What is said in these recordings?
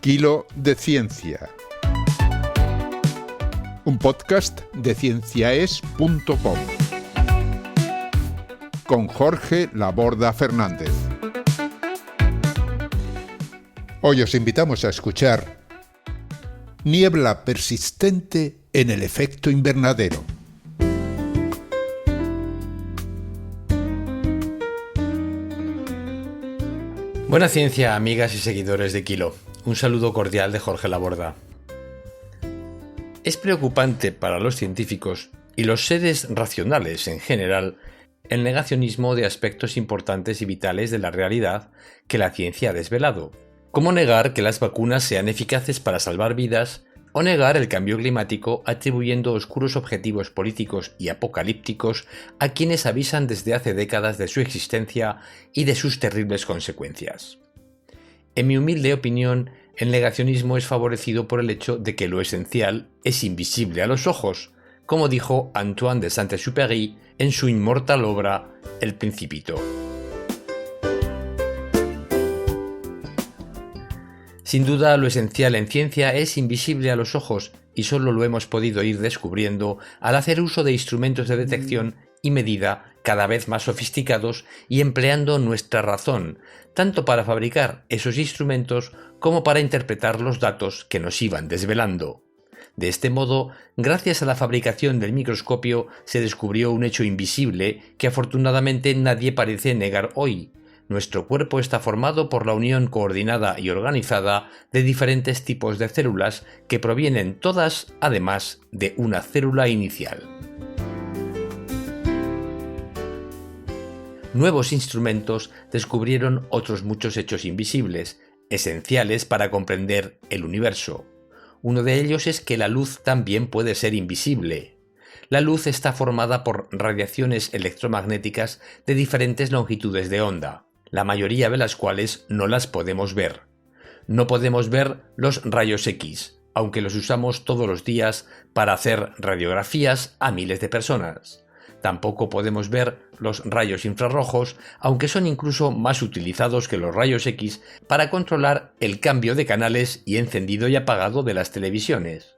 Kilo de Ciencia, un podcast de cienciaes.com con Jorge Laborda Fernández. Hoy os invitamos a escuchar Niebla persistente en el efecto invernadero. Buena ciencia, amigas y seguidores de Kilo. Un saludo cordial de Jorge Laborda. Es preocupante para los científicos y los seres racionales en general el negacionismo de aspectos importantes y vitales de la realidad que la ciencia ha desvelado. ¿Cómo negar que las vacunas sean eficaces para salvar vidas o negar el cambio climático atribuyendo oscuros objetivos políticos y apocalípticos a quienes avisan desde hace décadas de su existencia y de sus terribles consecuencias? En mi humilde opinión, el negacionismo es favorecido por el hecho de que lo esencial es invisible a los ojos, como dijo Antoine de Saint-Exupéry en su inmortal obra El Principito. Sin duda, lo esencial en ciencia es invisible a los ojos y solo lo hemos podido ir descubriendo al hacer uso de instrumentos de detección y medida cada vez más sofisticados y empleando nuestra razón, tanto para fabricar esos instrumentos como para interpretar los datos que nos iban desvelando. De este modo, gracias a la fabricación del microscopio, se descubrió un hecho invisible que afortunadamente nadie parece negar hoy. Nuestro cuerpo está formado por la unión coordinada y organizada de diferentes tipos de células que provienen todas, además, de una célula inicial. Nuevos instrumentos descubrieron otros muchos hechos invisibles, esenciales para comprender el universo. Uno de ellos es que la luz también puede ser invisible. La luz está formada por radiaciones electromagnéticas de diferentes longitudes de onda, la mayoría de las cuales no las podemos ver. No podemos ver los rayos X, aunque los usamos todos los días para hacer radiografías a miles de personas. Tampoco podemos ver los rayos infrarrojos, aunque son incluso más utilizados que los rayos X para controlar el cambio de canales y encendido y apagado de las televisiones.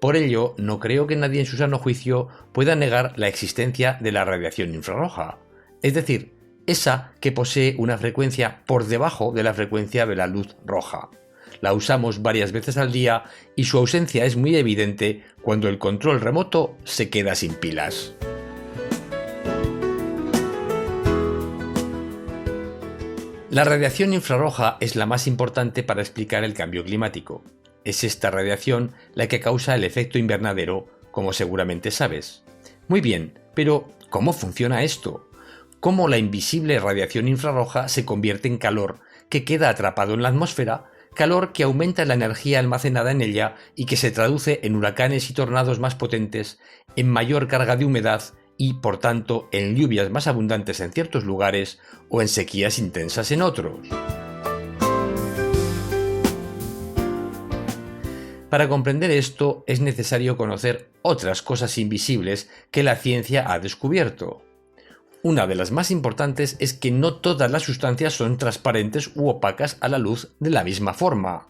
Por ello, no creo que nadie en su sano juicio pueda negar la existencia de la radiación infrarroja, es decir, esa que posee una frecuencia por debajo de la frecuencia de la luz roja. La usamos varias veces al día y su ausencia es muy evidente cuando el control remoto se queda sin pilas. La radiación infrarroja es la más importante para explicar el cambio climático. Es esta radiación la que causa el efecto invernadero, como seguramente sabes. Muy bien, pero ¿cómo funciona esto? ¿Cómo la invisible radiación infrarroja se convierte en calor que queda atrapado en la atmósfera, calor que aumenta la energía almacenada en ella y que se traduce en huracanes y tornados más potentes, en mayor carga de humedad y, por tanto, en lluvias más abundantes en ciertos lugares o en sequías intensas en otros? Para comprender esto es necesario conocer otras cosas invisibles que la ciencia ha descubierto. Una de las más importantes es que no todas las sustancias son transparentes u opacas a la luz de la misma forma.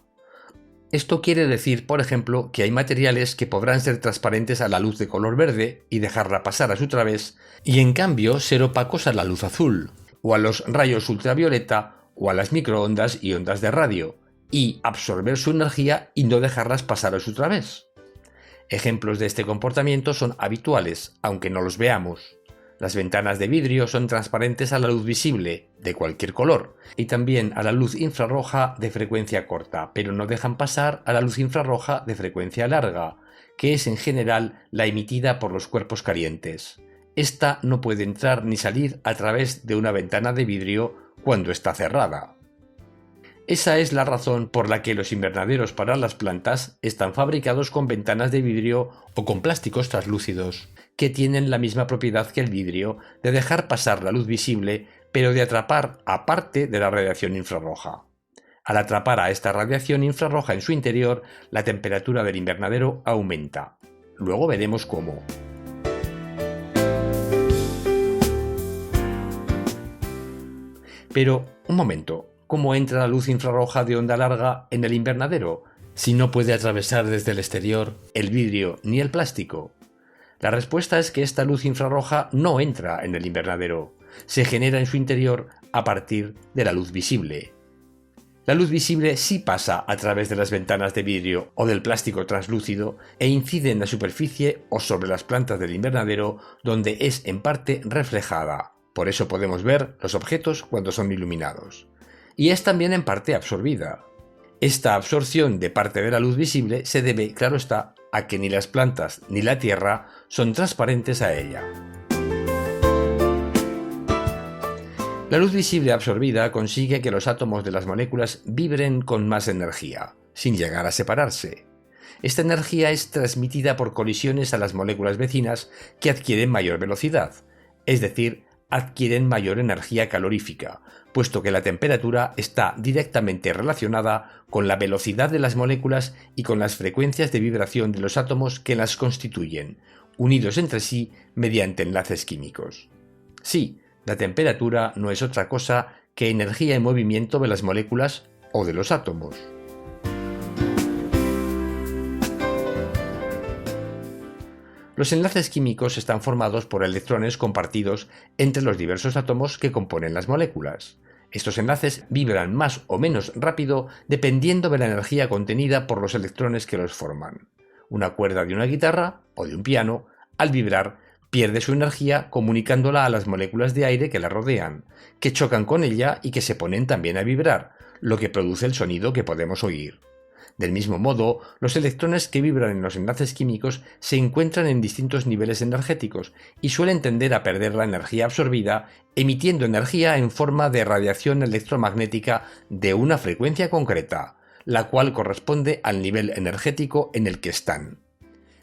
Esto quiere decir, por ejemplo, que hay materiales que podrán ser transparentes a la luz de color verde y dejarla pasar a su través, y en cambio ser opacos a la luz azul, o a los rayos ultravioleta, o a las microondas y ondas de radio, y absorber su energía y no dejarlas pasar a su través. Ejemplos de este comportamiento son habituales, aunque no los veamos. Las ventanas de vidrio son transparentes a la luz visible, de cualquier color, y también a la luz infrarroja de frecuencia corta, pero no dejan pasar a la luz infrarroja de frecuencia larga, que es en general la emitida por los cuerpos calientes. Esta no puede entrar ni salir a través de una ventana de vidrio cuando está cerrada. Esa es la razón por la que los invernaderos para las plantas están fabricados con ventanas de vidrio o con plásticos translúcidos, que tienen la misma propiedad que el vidrio de dejar pasar la luz visible, pero de atrapar a parte de la radiación infrarroja. Al atrapar a esta radiación infrarroja en su interior, la temperatura del invernadero aumenta. Luego veremos cómo. Pero, un momento, cómo entra la luz infrarroja de onda larga en el invernadero, si no puede atravesar desde el exterior el vidrio ni el plástico. La respuesta es que esta luz infrarroja no entra en el invernadero, se genera en su interior a partir de la luz visible. La luz visible sí pasa a través de las ventanas de vidrio o del plástico translúcido e incide en la superficie o sobre las plantas del invernadero, donde es en parte reflejada. Por eso podemos ver los objetos cuando son iluminados. Y es también en parte absorbida. Esta absorción de parte de la luz visible se debe, claro está, a que ni las plantas ni la tierra son transparentes a ella. La luz visible absorbida consigue que los átomos de las moléculas vibren con más energía, sin llegar a separarse. Esta energía es transmitida por colisiones a las moléculas vecinas que adquieren mayor velocidad, es decir, adquieren mayor energía calorífica, puesto que la temperatura está directamente relacionada con la velocidad de las moléculas y con las frecuencias de vibración de los átomos que las constituyen, unidos entre sí mediante enlaces químicos. Sí, la temperatura no es otra cosa que energía en movimiento de las moléculas o de los átomos. Los enlaces químicos están formados por electrones compartidos entre los diversos átomos que componen las moléculas. Estos enlaces vibran más o menos rápido dependiendo de la energía contenida por los electrones que los forman. Una cuerda de una guitarra o de un piano, al vibrar, pierde su energía comunicándola a las moléculas de aire que la rodean, que chocan con ella y que se ponen también a vibrar, lo que produce el sonido que podemos oír. Del mismo modo, los electrones que vibran en los enlaces químicos se encuentran en distintos niveles energéticos y suelen tender a perder la energía absorbida, emitiendo energía en forma de radiación electromagnética de una frecuencia concreta, la cual corresponde al nivel energético en el que están.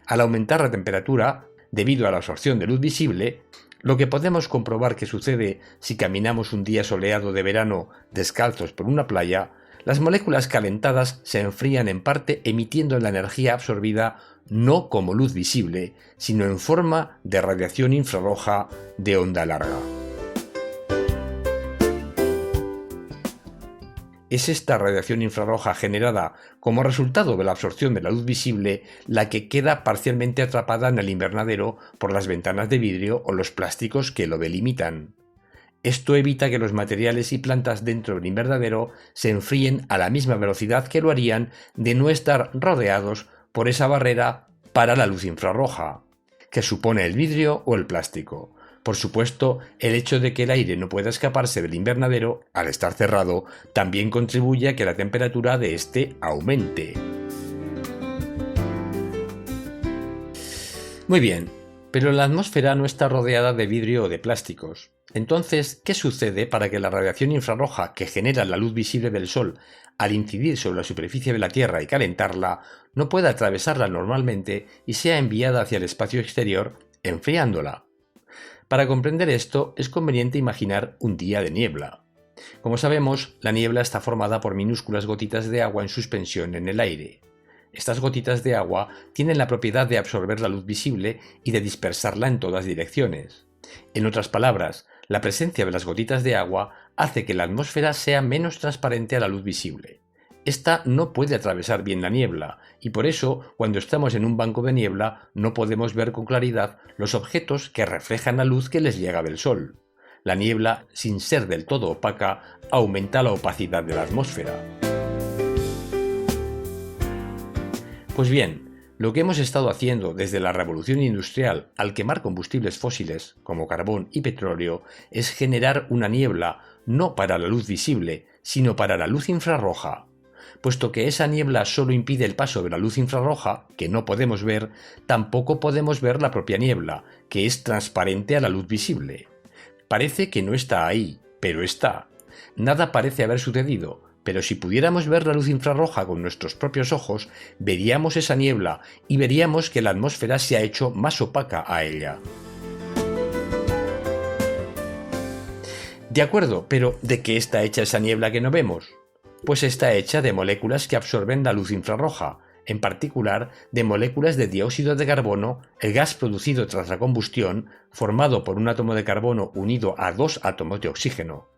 Al aumentar la temperatura, debido a la absorción de luz visible, lo que podemos comprobar que sucede si caminamos un día soleado de verano descalzos por una playa, las moléculas calentadas se enfrían en parte emitiendo la energía absorbida no como luz visible, sino en forma de radiación infrarroja de onda larga. Es esta radiación infrarroja generada como resultado de la absorción de la luz visible la que queda parcialmente atrapada en el invernadero por las ventanas de vidrio o los plásticos que lo delimitan. Esto evita que los materiales y plantas dentro del invernadero se enfríen a la misma velocidad que lo harían de no estar rodeados por esa barrera para la luz infrarroja, que supone el vidrio o el plástico. Por supuesto, el hecho de que el aire no pueda escaparse del invernadero, al estar cerrado, también contribuye a que la temperatura de este aumente. Muy bien, pero la atmósfera no está rodeada de vidrio o de plásticos. Entonces, ¿qué sucede para que la radiación infrarroja que genera la luz visible del Sol al incidir sobre la superficie de la Tierra y calentarla no pueda atravesarla normalmente y sea enviada hacia el espacio exterior, enfriándola? Para comprender esto, es conveniente imaginar un día de niebla. Como sabemos, la niebla está formada por minúsculas gotitas de agua en suspensión en el aire. Estas gotitas de agua tienen la propiedad de absorber la luz visible y de dispersarla en todas direcciones. En otras palabras, la presencia de las gotitas de agua hace que la atmósfera sea menos transparente a la luz visible. Esta no puede atravesar bien la niebla, y por eso, cuando estamos en un banco de niebla, no podemos ver con claridad los objetos que reflejan la luz que les llega del sol. La niebla, sin ser del todo opaca, aumenta la opacidad de la atmósfera. Pues bien, lo que hemos estado haciendo desde la revolución industrial al quemar combustibles fósiles, como carbón y petróleo, es generar una niebla, no para la luz visible, sino para la luz infrarroja. Puesto que esa niebla solo impide el paso de la luz infrarroja, que no podemos ver, tampoco podemos ver la propia niebla, que es transparente a la luz visible. Parece que no está ahí, pero está. Nada parece haber sucedido, pero si pudiéramos ver la luz infrarroja con nuestros propios ojos, veríamos esa niebla y veríamos que la atmósfera se ha hecho más opaca a ella. De acuerdo, pero ¿de qué está hecha esa niebla que no vemos? Pues está hecha de moléculas que absorben la luz infrarroja, en particular de moléculas de dióxido de carbono, el gas producido tras la combustión, formado por un átomo de carbono unido a dos átomos de oxígeno.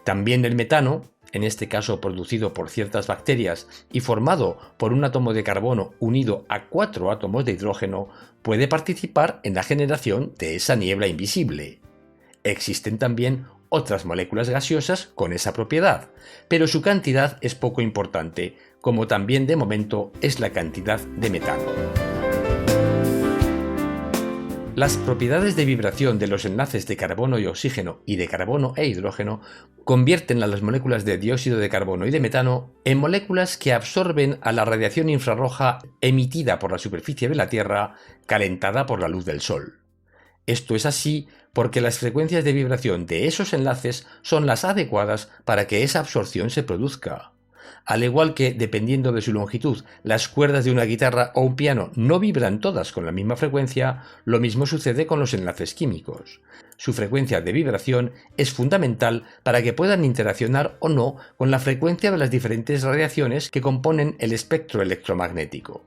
También el metano, en este caso producido por ciertas bacterias y formado por un átomo de carbono unido a 4 átomos de hidrógeno, puede participar en la generación de esa niebla invisible. Existen también otras moléculas gaseosas con esa propiedad, pero su cantidad es poco importante, como también de momento es la cantidad de metano. Las propiedades de vibración de los enlaces de carbono y oxígeno y de carbono e hidrógeno convierten a las moléculas de dióxido de carbono y de metano en moléculas que absorben a la radiación infrarroja emitida por la superficie de la Tierra, calentada por la luz del Sol. Esto es así porque las frecuencias de vibración de esos enlaces son las adecuadas para que esa absorción se produzca. Al igual que, dependiendo de su longitud, las cuerdas de una guitarra o un piano no vibran todas con la misma frecuencia, lo mismo sucede con los enlaces químicos. Su frecuencia de vibración es fundamental para que puedan interaccionar o no con la frecuencia de las diferentes radiaciones que componen el espectro electromagnético.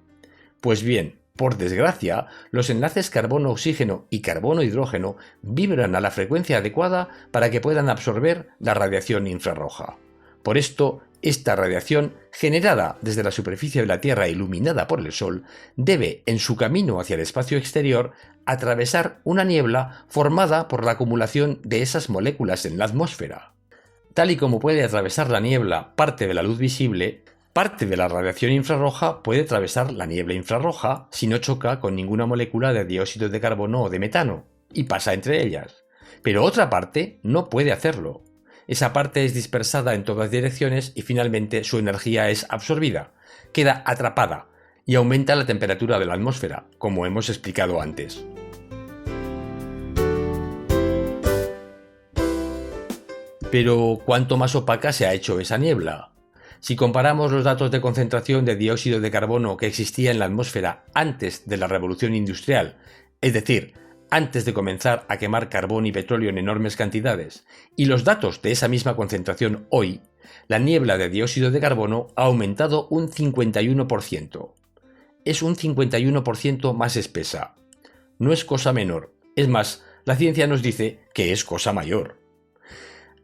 Pues bien, por desgracia, los enlaces carbono-oxígeno y carbono-hidrógeno vibran a la frecuencia adecuada para que puedan absorber la radiación infrarroja. Por esto, esta radiación, generada desde la superficie de la Tierra iluminada por el Sol, debe, en su camino hacia el espacio exterior, atravesar una niebla formada por la acumulación de esas moléculas en la atmósfera. Tal y como puede atravesar la niebla parte de la luz visible, parte de la radiación infrarroja puede atravesar la niebla infrarroja si no choca con ninguna molécula de dióxido de carbono o de metano, y pasa entre ellas. Pero otra parte no puede hacerlo. Esa parte es dispersada en todas direcciones y finalmente su energía es absorbida, queda atrapada y aumenta la temperatura de la atmósfera, como hemos explicado antes. Pero, ¿cuánto más opaca se ha hecho esa niebla? Si comparamos los datos de concentración de dióxido de carbono que existía en la atmósfera antes de la revolución industrial, es decir, antes de comenzar a quemar carbón y petróleo en enormes cantidades, y los datos de esa misma concentración hoy, la niebla de dióxido de carbono ha aumentado un 51%. Es un 51% más espesa. No es cosa menor. Es más, la ciencia nos dice que es cosa mayor.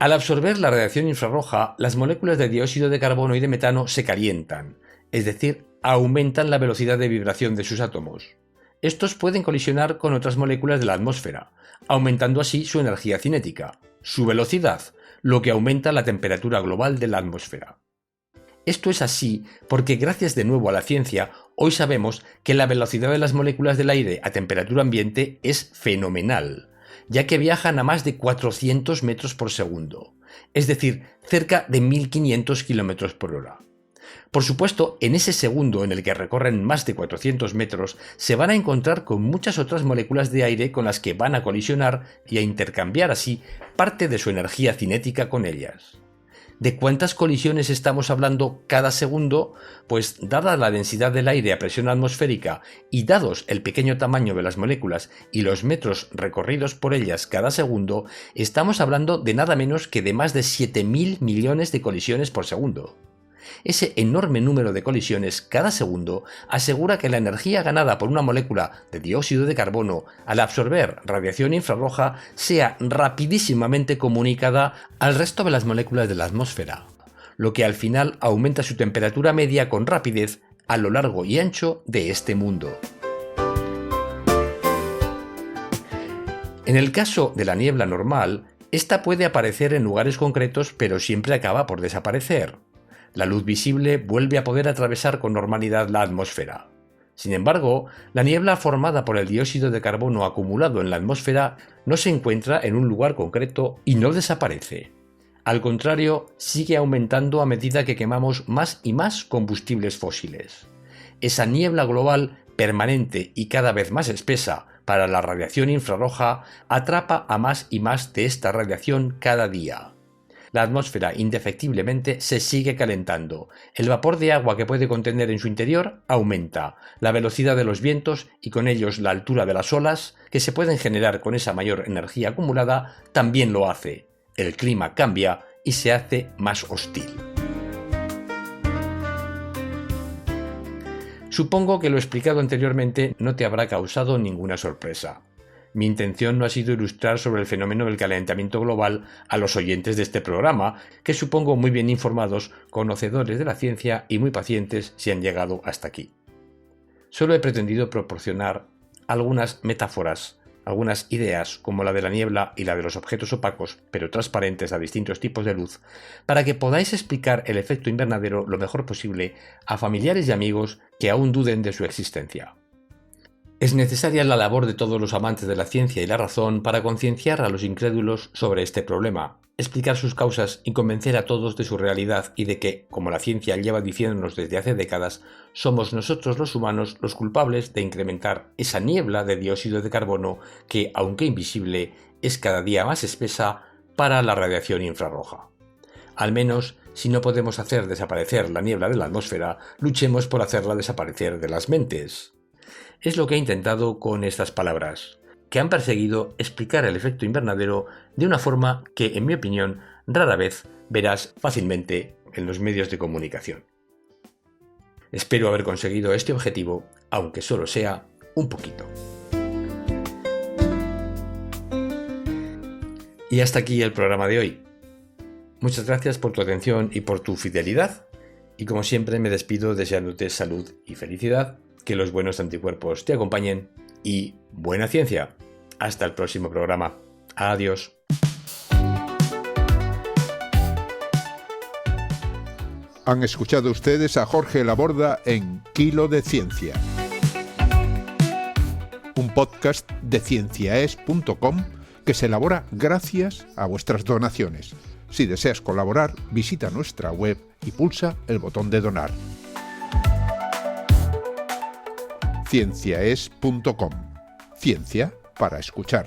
Al absorber la radiación infrarroja, las moléculas de dióxido de carbono y de metano se calientan, es decir, aumentan la velocidad de vibración de sus átomos. Estos pueden colisionar con otras moléculas de la atmósfera, aumentando así su energía cinética, su velocidad, lo que aumenta la temperatura global de la atmósfera. Esto es así porque gracias de nuevo a la ciencia, hoy sabemos que la velocidad de las moléculas del aire a temperatura ambiente es fenomenal, ya que viajan a más de 400 metros por segundo, es decir, cerca de 1500 km por hora. Por supuesto, en ese segundo en el que recorren más de 400 metros, se van a encontrar con muchas otras moléculas de aire con las que van a colisionar y a intercambiar así parte de su energía cinética con ellas. ¿De cuántas colisiones estamos hablando cada segundo? Pues dada la densidad del aire a presión atmosférica y dados el pequeño tamaño de las moléculas y los metros recorridos por ellas cada segundo, estamos hablando de nada menos que de más de 7.000 millones de colisiones por segundo. Ese enorme número de colisiones cada segundo asegura que la energía ganada por una molécula de dióxido de carbono al absorber radiación infrarroja sea rapidísimamente comunicada al resto de las moléculas de la atmósfera, lo que al final aumenta su temperatura media con rapidez a lo largo y ancho de este mundo. En el caso de la niebla normal, esta puede aparecer en lugares concretos pero siempre acaba por desaparecer. La luz visible vuelve a poder atravesar con normalidad la atmósfera. Sin embargo, la niebla formada por el dióxido de carbono acumulado en la atmósfera no se encuentra en un lugar concreto y no desaparece. Al contrario, sigue aumentando a medida que quemamos más y más combustibles fósiles. Esa niebla global, permanente y cada vez más espesa para la radiación infrarroja, atrapa a más y más de esta radiación cada día. La atmósfera indefectiblemente se sigue calentando. El vapor de agua que puede contener en su interior aumenta, la velocidad de los vientos y con ellos la altura de las olas, que se pueden generar con esa mayor energía acumulada, también lo hace. El clima cambia y se hace más hostil. Supongo que lo explicado anteriormente no te habrá causado ninguna sorpresa. Mi intención no ha sido ilustrar sobre el fenómeno del calentamiento global a los oyentes de este programa, que supongo muy bien informados, conocedores de la ciencia y muy pacientes si han llegado hasta aquí. Solo he pretendido proporcionar algunas metáforas, algunas ideas como la de la niebla y la de los objetos opacos, pero transparentes a distintos tipos de luz, para que podáis explicar el efecto invernadero lo mejor posible a familiares y amigos que aún duden de su existencia. Es necesaria la labor de todos los amantes de la ciencia y la razón para concienciar a los incrédulos sobre este problema, explicar sus causas y convencer a todos de su realidad y de que, como la ciencia lleva diciéndonos desde hace décadas, somos nosotros los humanos los culpables de incrementar esa niebla de dióxido de carbono que, aunque invisible, es cada día más espesa para la radiación infrarroja. Al menos, si no podemos hacer desaparecer la niebla de la atmósfera, luchemos por hacerla desaparecer de las mentes. Es lo que he intentado con estas palabras, que han perseguido explicar el efecto invernadero de una forma que, en mi opinión, rara vez verás fácilmente en los medios de comunicación. Espero haber conseguido este objetivo, aunque solo sea un poquito. Y hasta aquí el programa de hoy. Muchas gracias por tu atención y por tu fidelidad. Y como siempre me despido deseándote salud y felicidad, que los buenos anticuerpos te acompañen y buena ciencia. Hasta el próximo programa. Adiós. Han escuchado ustedes a Jorge Laborda en Kilo de Ciencia, un podcast de cienciaes.com que se elabora gracias a vuestras donaciones. Si deseas colaborar, visita nuestra web y pulsa el botón de donar. cienciaes.com. Ciencia para escuchar.